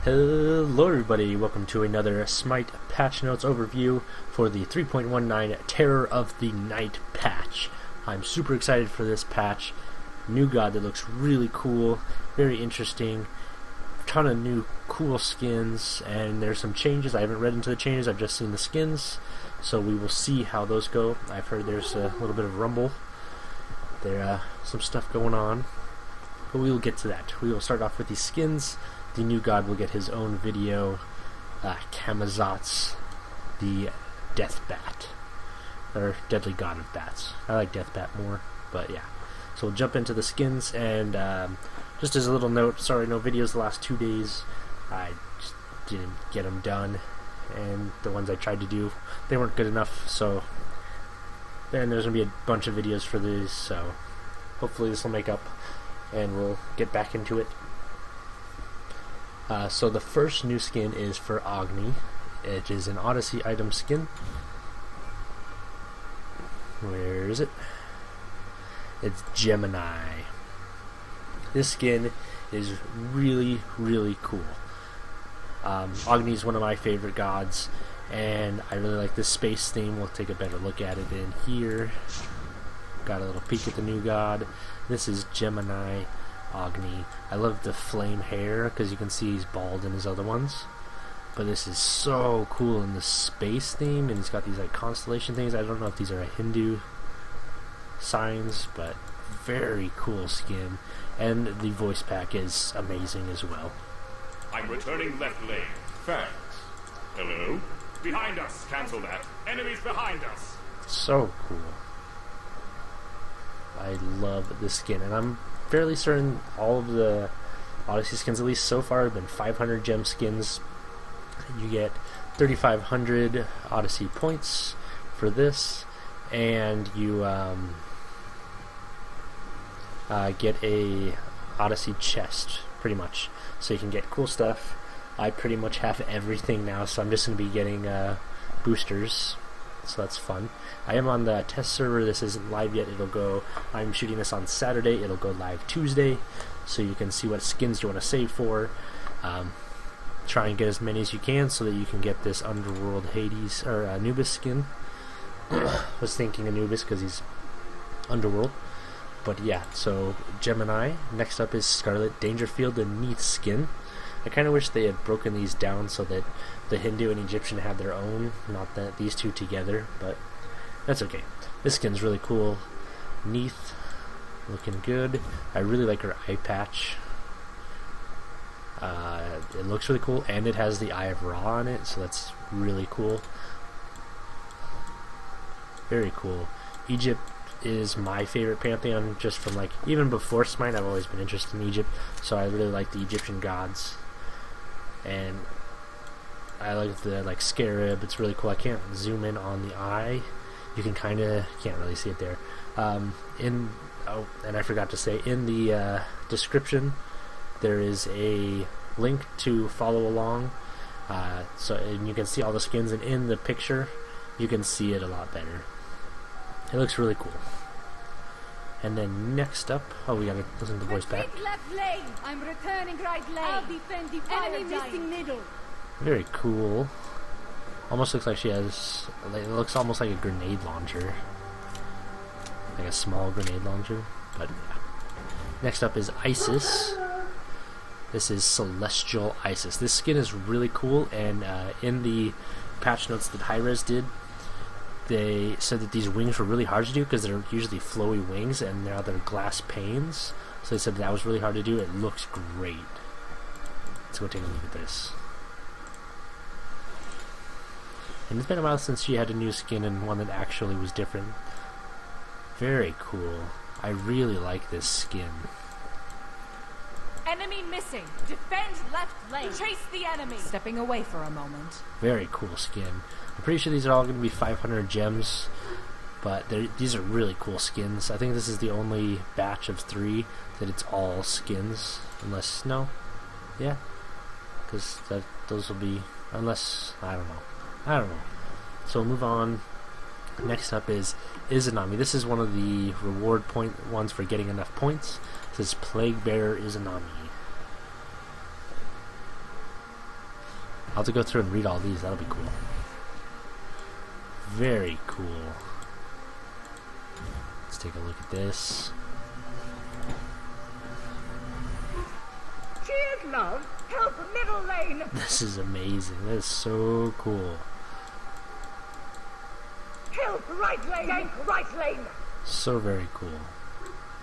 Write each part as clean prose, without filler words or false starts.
Hello everybody, welcome to another Smite patch notes overview for the 3.19 Terror of the Night patch. I'm super excited for this patch. New god that looks really cool, very interesting, ton of new cool skins, and there's some changes. I haven't read into the changes, I've just seen the skins, so we will see how those go. I've heard there's a little bit of rumble. There's some stuff going on, but we will get to that. We will start off with these skins. The new god will get his own video, Kamazat's, the Death Bat, or Deadly God of Bats. I like Death Bat more, but yeah. So we'll jump into the skins, and just as a little note, sorry no videos the last 2 days. I just didn't get them done, and the ones I tried to do, they weren't good enough, so then there's going to be a bunch of videos for these, so hopefully this will make up, and we'll get back into it. So the first new skin is for Agni. It is an Odyssey item skin. Where is it? It's Gemini. This skin is really, really cool. Agni is one of my favorite gods, and I really like this space theme. We'll take a better look at it in here. Got a little peek at the new god. This is Gemini Agni. I love the flame hair because you can see he's bald in his other ones, but this is so cool in the space theme, and he's got these like constellation things. I don't know if these are Hindu signs, but very cool skin, and the voice pack is amazing as well. I'm returning left lane. Thanks. Hello? Behind us! Cancel that. Enemies behind us! So cool. I love this skin, and I'm fairly certain all of the Odyssey skins, at least so far, have been 500 gem skins. You get 3,500 Odyssey points for this, and you get a Odyssey chest, pretty much, so you can get cool stuff. I pretty much have everything now, so I'm just going to be getting boosters, so that's fun. I am on the test server. This isn't live yet. I'm shooting this on Saturday. It'll go live Tuesday, so you can see what skins you want to save for. Try and get as many as you can so that you can get this Underworld Hades or Anubis skin. Was thinking Anubis because he's Underworld, but yeah. So Gemini. Next up is Scarlet Dangerfield and Neath skin. I kind of wish they had broken these down so that the Hindu and Egyptian had their own, not that these two together, but that's okay. This skin's really cool. Neath, looking good. I really like her eye patch. It looks really cool, and it has the Eye of Ra on it, so that's really cool. Very cool. Egypt is my favorite pantheon, just from like, even before Smite, I've always been interested in Egypt, so I really like the Egyptian gods. And I like the scarab. It's really cool. I can't zoom in on the eye. You can can't really see it there. And I forgot to say, in the description there is a link to follow along, and you can see all the skins, and in the picture you can see it a lot better. It looks really cool. And then next up, we gotta listen to the voice back. Left lane. I'm returning right lane. I'll defend the enemy missing middle. Very cool. Almost looks like she has. It looks almost like a grenade launcher, like a small grenade launcher. But yeah. Next up is Isis. This is Celestial Isis. This skin is really cool, and in the patch notes that Hi-Rez did, they said that these wings were really hard to do because they're usually flowy wings, and now they're glass panes. So they said that was really hard to do. It looks great. Let's go take a look at this. And it's been a while since she had a new skin, and one that actually was different. Very cool. I really like this skin. Enemy missing. Defend left lane. Chase the enemy. Stepping away for a moment. Very cool skin. I'm pretty sure these are all going to be 500 gems, but these are really cool skins. I think this is the only batch of 3 that it's all skins, unless, no, yeah, because those will be, unless, I don't know. So we'll move on. Next up is Izanami. This is one of the reward point ones for getting enough points. It says Plague Bearer Izanami. I'll have to go through and read all these. That'll be cool. Very cool. Let's take a look at this. Cheers, love. Help middle lane. This is amazing. That is so cool. Help right lane. Gank right lane. So very cool.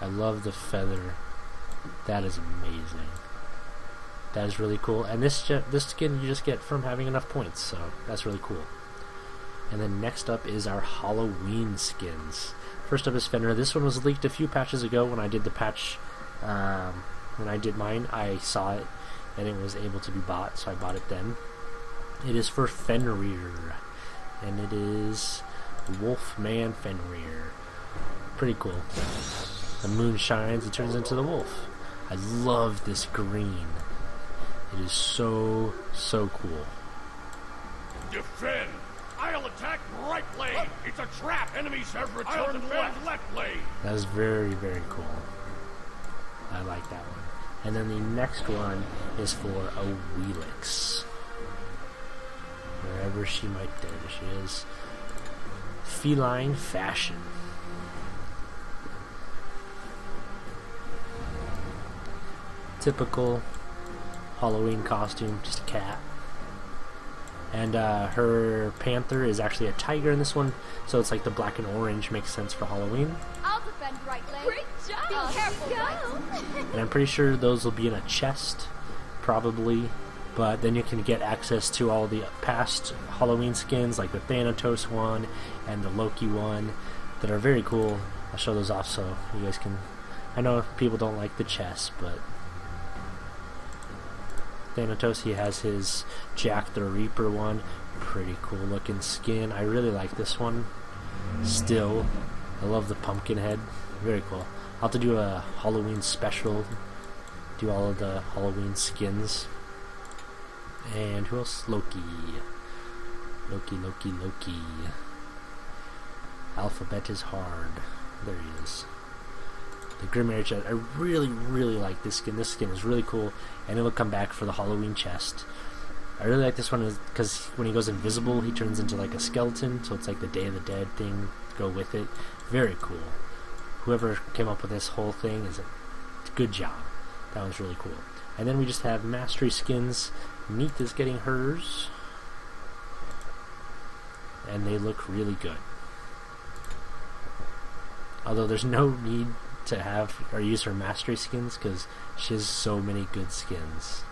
I love the feather. That is amazing. That is really cool. And this skin you just get from having enough points, so that's really cool. And then next up is our Halloween skins. First up is Fenrir. This one was leaked a few patches ago when I did the patch. When I did mine, I saw it and it was able to be bought, so I bought it then. It is for Fenrir, and it is Wolfman Fenrir. Pretty cool. The moon shines, it turns into the wolf. I love this green. It is so, so cool. Defend! I'll attack right lane! It's a trap! Enemies have returned left lane! That is very, very cool. I like that one. And then the next one is for a Wheelix. Wherever she might, there she is. Feline Fashion. Typical Halloween costume, just a cat. And her panther is actually a tiger in this one, so it's like the black and orange makes sense for Halloween. I'll defend right lane. Great job! Be careful, guys. And I'm pretty sure those will be in a chest, probably. But then you can get access to all the past Halloween skins, like the Thanatos one and the Loki one, that are very cool. I'll show those off so you guys can... I know people don't like the chest, but... Thanatos, he has his Jack the Reaper one. Pretty cool looking skin. I really like this one. Still, I love the pumpkin head. Very cool. I'll have to do a Halloween special. Do all of the Halloween skins. And who else? Loki. Loki. Alphabet is hard. There he is. The Grimary chest. I really, really like this skin. This skin is really cool, and it'll come back for the Halloween chest. I really like this one because when he goes invisible, he turns into like a skeleton, so it's like the Day of the Dead thing. Go with it. Very cool. Whoever came up with this whole thing is a good job. That one's really cool. And then we just have Mastery skins. Neath is getting hers, and they look really good. Although there's no need to have or use her Mastery skins because she has so many good skins.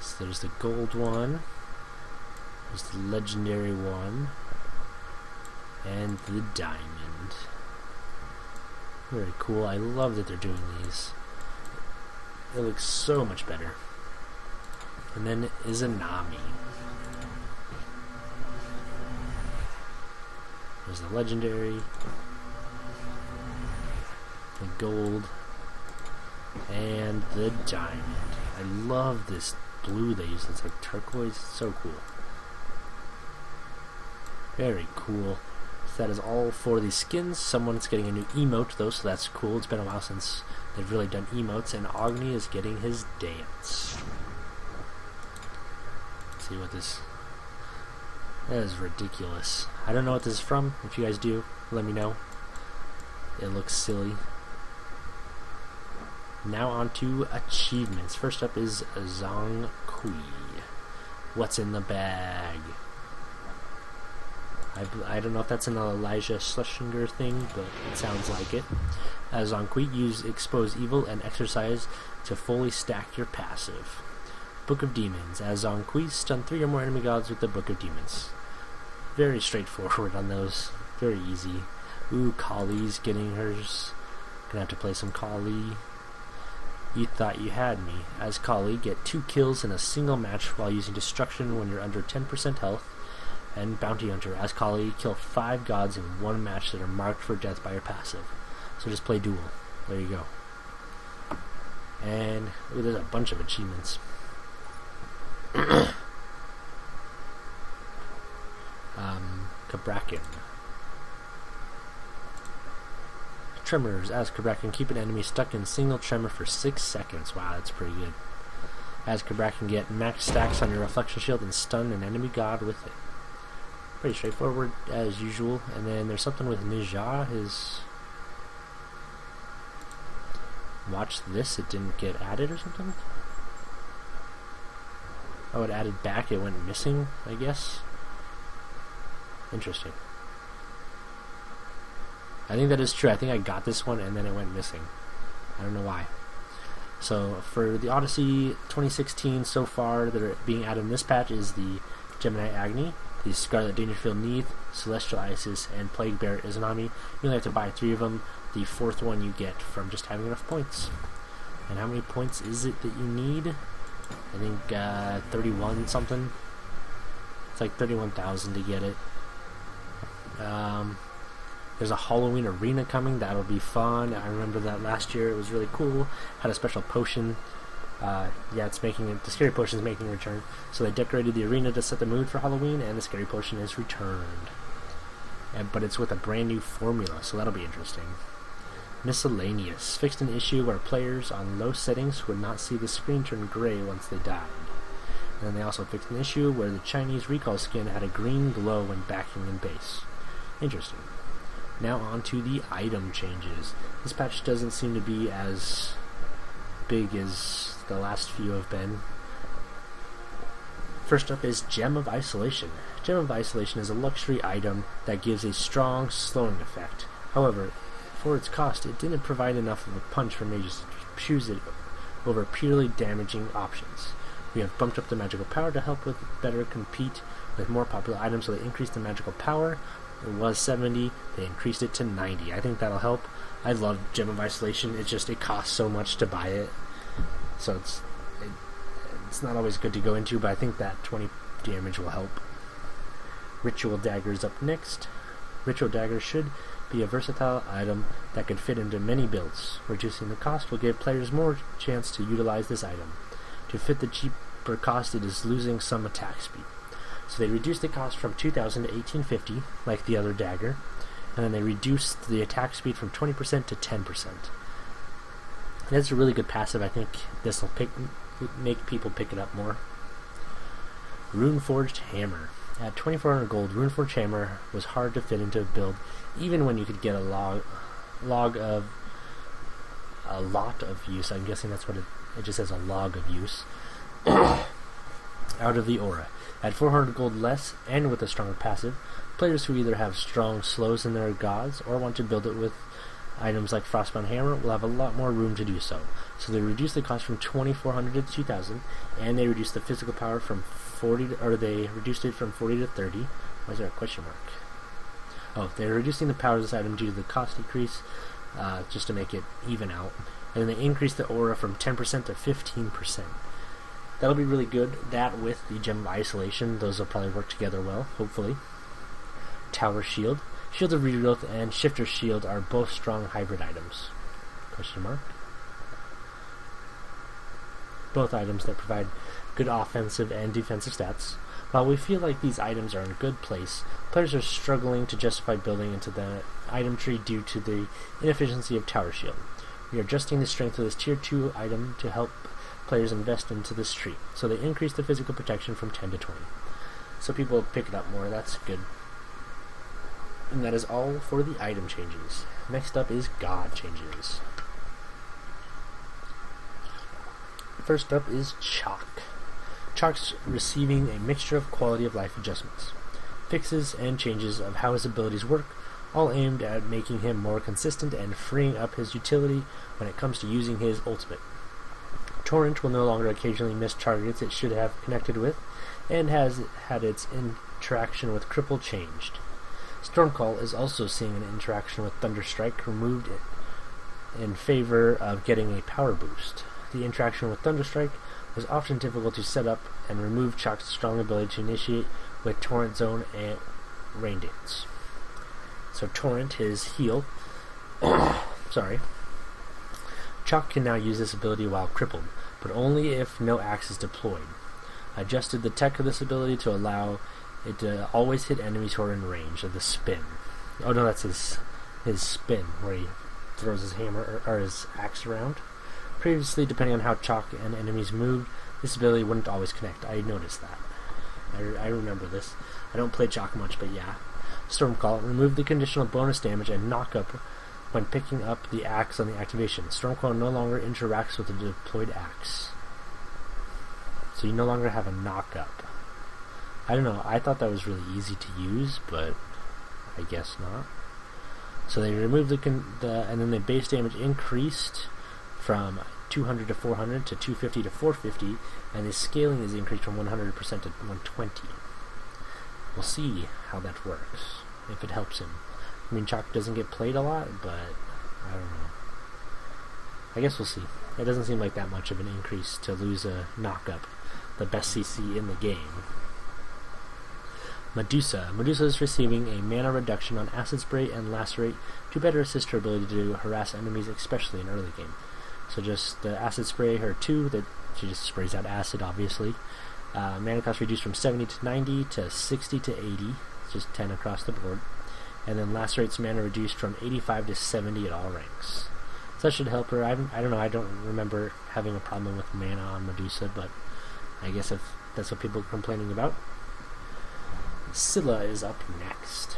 So there's the gold one, there's the legendary one, and the diamond. Very cool. I love that they're doing these. It looks so much better. And then Izanami. There's the legendary, the gold, and the diamond. I love this blue they use. It's like turquoise. So cool. Very cool. So that is all for the skins. Someone's getting a new emote though, so that's cool. It's been a while since they've really done emotes, and Agni is getting his dance. Let's see what this... That is ridiculous. I don't know what this is from. If you guys do, let me know. It looks silly. Now on to achievements. First up is Zhang Kui. What's in the bag? I don't know if that's an Elijah Schlesinger thing, but it sounds like it. As Zhang Kui, use Expose Evil and Exercise to fully stack your passive. Book of Demons. As Zhang Kui, stun 3 or more enemy gods with the Book of Demons. Very straightforward on those. Very easy. Ooh, Kali's getting hers. Gonna have to play some Kali. You thought you had me. As Kali, get 2 kills in a single match while using Destruction when you're under 10% health. And Bounty Hunter. As Kali, kill 5 gods in one match that are marked for death by your passive. So just play duel. There you go. And ooh, there's a bunch of achievements. Kabrakin. Tremors. As Kabrakin, keep an enemy stuck in single tremor for 6 seconds. Wow, that's pretty good. as Kabrak can get max stacks on your reflection shield and stun an enemy god with it. Pretty straightforward as usual. And then there's something with Nija, his... Watch this, it didn't get added or something? Oh, it added back, it went missing, I guess? Interesting. I think that is true. I think I got this one and then it went missing. I don't know why. So for the Odyssey 2016 so far that are being added in this patch is the Gemini Agni, the Scarlet Dangerfield Neath, Celestial Isis, and Plague Bear Izanami. You only have to buy 3 of them. The 4th one you get from just having enough points. And how many points is it that you need? I think 31 something. It's like 31,000 to get it. There's a Halloween arena coming. That'll be fun. I remember that last year. It was really cool. Had a special potion. Yeah, it's making it. The scary potion is making a return. So they decorated the arena to set the mood for Halloween, and the scary potion is returned. But it's with a brand new formula, so that'll be interesting. Miscellaneous fixed an issue where players on low settings would not see the screen turn gray once they died. And then they also fixed an issue where the Chinese recall skin had a green glow when backing in base. Interesting. Now on to the item changes. This patch doesn't seem to be as big as the last few have been. First up is Gem of Isolation. Gem of Isolation is a luxury item that gives a strong slowing effect. However, for its cost, it didn't provide enough of a punch for mages to choose it over purely damaging options. We have bumped up the magical power to help with better compete with more popular items, so they increased the magical power. It was 70, they increased it to 90. I think that'll help. I love Gem of Isolation, it's just, it costs so much to buy it. So it's not always good to go into, but I think that 20 damage will help. Ritual Dagger is up next. Ritual Dagger should be a versatile item that could fit into many builds. Reducing the cost will give players more chance to utilize this item. To fit the cheaper cost, it is losing some attack speed. So they reduced the cost from 2,000 to 1,850, like the other dagger, and then they reduced the attack speed from 20% to 10%. That's a really good passive. I think this will make people pick it up more. Runeforged Hammer. At 2,400 gold, Runeforged Hammer was hard to fit into a build, even when you could get a lot of use. I'm guessing that's what it just says, a log of use. Out of the aura. At 400 gold less, and with a stronger passive, players who either have strong slows in their gods, or want to build it with items like Frostbound Hammer, will have a lot more room to do so. So they reduced the cost from 2,400 to 2,000, and they reduced the physical power from 40 to, or they reduced it from 40 to 30. Why is there a question mark? Oh, they're reducing the power of this item due to the cost decrease, just to make it even out. And then they increased the aura from 10% to 15%. That'll be really good. That with the Gem of Isolation, those will probably work together well, hopefully. Tower Shield. Shield of Regrowth and Shifter Shield are both strong hybrid items. Question mark. Both items that provide good offensive and defensive stats. While we feel like these items are in a good place, players are struggling to justify building into the item tree due to the inefficiency of Tower Shield. We are adjusting the strength of this tier 2 item to help players invest into this tree, so they increase the physical protection from 10 to 20. So people pick it up more, that's good. And that is all for the item changes. Next up is God changes. First up is Chalk. Chalk's receiving a mixture of quality of life adjustments, fixes and changes of how his abilities work, all aimed at making him more consistent and freeing up his utility when it comes to using his ultimate. Torrent will no longer occasionally miss targets it should have connected with, and has had its interaction with Cripple changed. Stormcall is also seeing an interaction with Thunderstrike removed in favor of getting a power boost. The interaction with Thunderstrike was often difficult to set up and remove Chalk's strong ability to initiate with Torrent Zone and Rain Dance. So Torrent, his heal, sorry. Chalk can now use this ability while crippled, but only if no axe is deployed. Adjusted the tech of this ability to allow it to always hit enemies who are in range of the spin. Oh no, that's his spin, where he throws his hammer or his axe around. Previously, depending on how Chalk and enemies moved, This ability wouldn't always connect. I noticed that. I remember this. I don't play Chalk much, but yeah. Stormcall. Remove the conditional bonus damage and knock-up when picking up the axe on the activation. Stormcall no longer interacts with the deployed axe. So you no longer have a knock-up. I don't know. I thought that was really easy to use, but I guess not. So they removed and then the base damage increased from 200 to 400 to 250 to 450, and the scaling is increased from 100% to 120. We'll see how that works, if it helps him. I mean, Chalk doesn't get played a lot, but I don't know. I guess we'll see. It doesn't seem like that much of an increase to lose a knock-up, the best CC in the game. Medusa. Medusa is receiving a mana reduction on Acid Spray and Lacerate to better assist her ability to harass enemies, especially in early game. So just the Acid Spray, her 2, that she just sprays out acid, obviously. Mana cost reduced from 70 to 90 to 60 to 80, just 10 across the board. And then Lacerate's mana reduced from 85 to 70 at all ranks. So that should help her. I don't know, I don't remember having a problem with mana on Medusa, but I guess if that's what people are complaining about. Scylla is up next.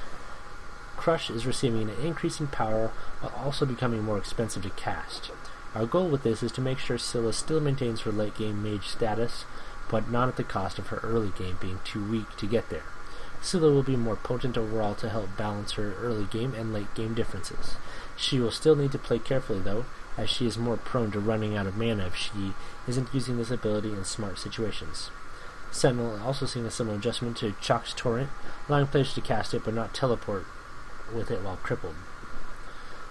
Crush is receiving an increase in power while also becoming more expensive to cast. Our goal with this is to make sure Scylla still maintains her late game mage status, but not at the cost of her early game being too weak to get there. Scylla will be more potent overall to help balance her early game and late game differences. She will still need to play carefully though, as she is more prone to running out of mana if she isn't using this ability in smart situations. Sentinel also seeing a similar adjustment to Chalk's Torrent, allowing players to cast it but not teleport with it while crippled.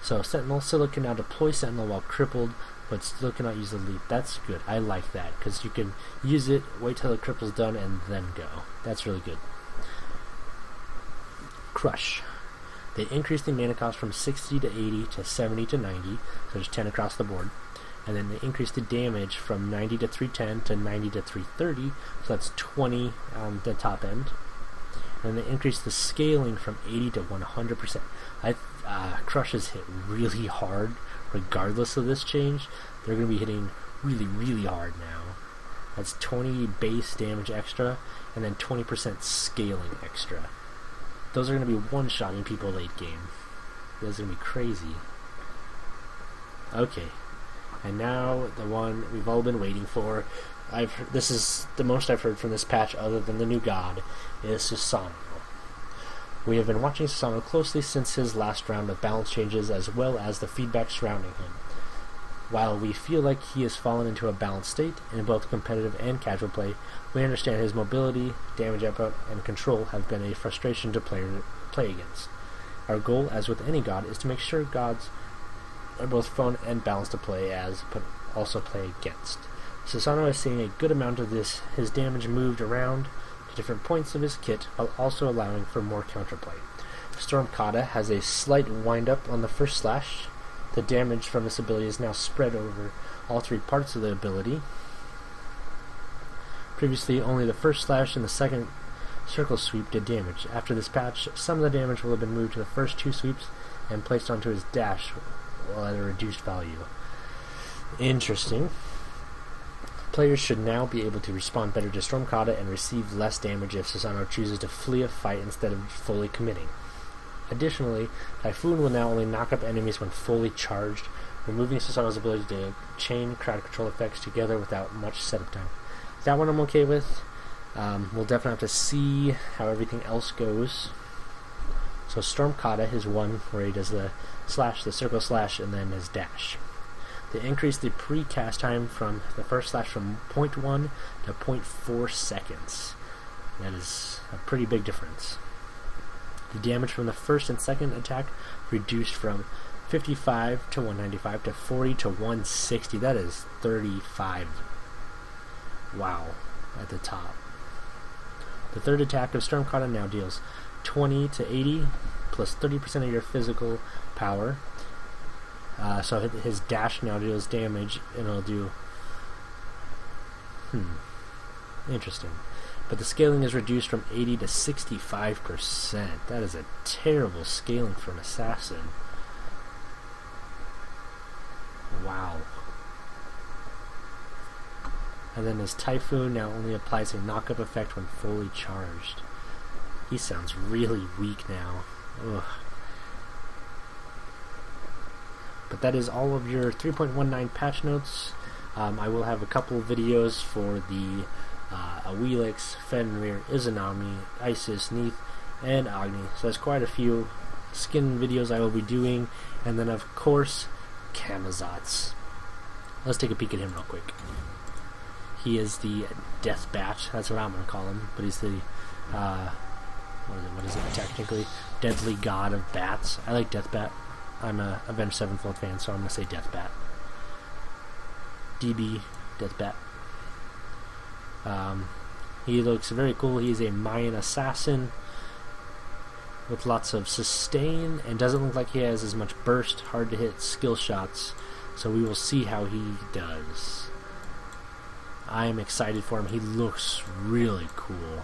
So Sentinel, Scylla can now deploy Sentinel while crippled, but still cannot use the leap. That's good. I like that, because you can use it, wait till the cripple's done, and then go. That's really good. Crush. They increased the mana cost from 60 to 80 to 70 to 90, so there's 10 across the board. And then they increased the damage from 90 to 310 to 90 to 330, so that's 20 on the top end. And they increased the scaling from 80 to 100%. Crush is hit really hard, regardless of this change. They're going to be hitting really, really hard now. That's 20 base damage extra, and then 20% scaling extra. Those are going to be one-shotting people late game. Those are going to be crazy. Okay. And now the one we've all been waiting for. This is the most I've heard from this patch other than the new god, is Susano. We have been watching Susano closely since his last round of balance changes as well as the feedback surrounding him. While we feel like he has fallen into a balanced state in both competitive and casual play, we understand his mobility, damage output, and control have been a frustration to play against. Our goal, as with any god, is to make sure gods are both fun and balanced to play as, but also play against. Susano is seeing a good amount of his damage moved around to different points of his kit, while also allowing for more counterplay. Stormkata has a slight wind-up on the first slash. The damage from this ability is now spread over all 3 parts of the ability. Previously, only the first slash and the second circle sweep did damage. After this patch, some of the damage will have been moved to the first 2 sweeps and placed onto his dash, while at a reduced value. Interesting. Players should now be able to respond better to Stormkata and receive less damage if Susano chooses to flee a fight instead of fully committing. Additionally, Typhoon will now only knock up enemies when fully charged, removing Susano's ability to chain crowd control effects together without much setup time. That one I'm okay with. We'll definitely have to see how everything else goes. So Stormkata is one where he does the slash, the circle slash, and then his dash. They increased the pre-cast time from the first slash from 0.1 to 0.4 seconds. That is a pretty big difference. The damage from the first and second attack reduced from 55 to 195 to 40 to 160. That is 35. Wow, at the top. The third attack of Stormkata now deals 20 to 80 plus 30% of your physical power. So his dash now deals damage, and it'll do... Interesting. But the scaling is reduced from 80 to 65%. That is a terrible scaling for an assassin. Wow. And then his Typhoon now only applies a knock-up effect when fully charged. He sounds really weak now. Ugh. But that is all of your 3.19 patch notes. I will have a couple videos for the Awilix, Fenrir, Izanami, Isis, Neith, and Agni. So there's quite a few skin videos I will be doing. And then of course, Camazotz. Let's take a peek at him real quick. He is the Death Bat, that's what I'm going to call him, but he's the, what is it technically? Deadly God of Bats. I like Death Bat. I'm a Avenged Sevenfold fan, so I'm going to say Death Bat. DB, Death Bat. He looks very cool. He's a Mayan assassin with lots of sustain, and doesn't look like he has as much burst, hard to hit skill shots, so we will see how he does. I am excited for him. He looks really cool.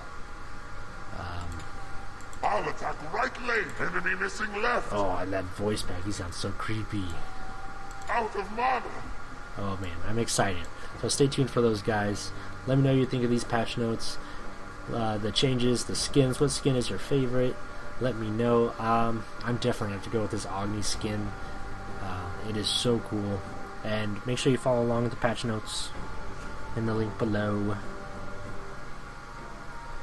I'll attack right lane. Enemy missing left. Oh, and that voice back, he sounds so creepy. Out of mana. Oh man, I'm excited. So stay tuned for those guys. Let me know what you think of these patch notes. The changes, the skins. What skin is your favorite? Let me know. I'm definitely going to have to go with this Agni skin. It is so cool. And make sure you follow along with the patch notes in the link below.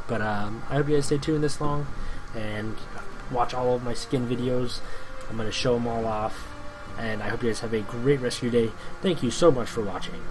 But I hope you guys stay tuned this long and watch all of my skin videos. I'm going to show them all off. And I hope you guys have a great rest of your day. Thank you so much for watching.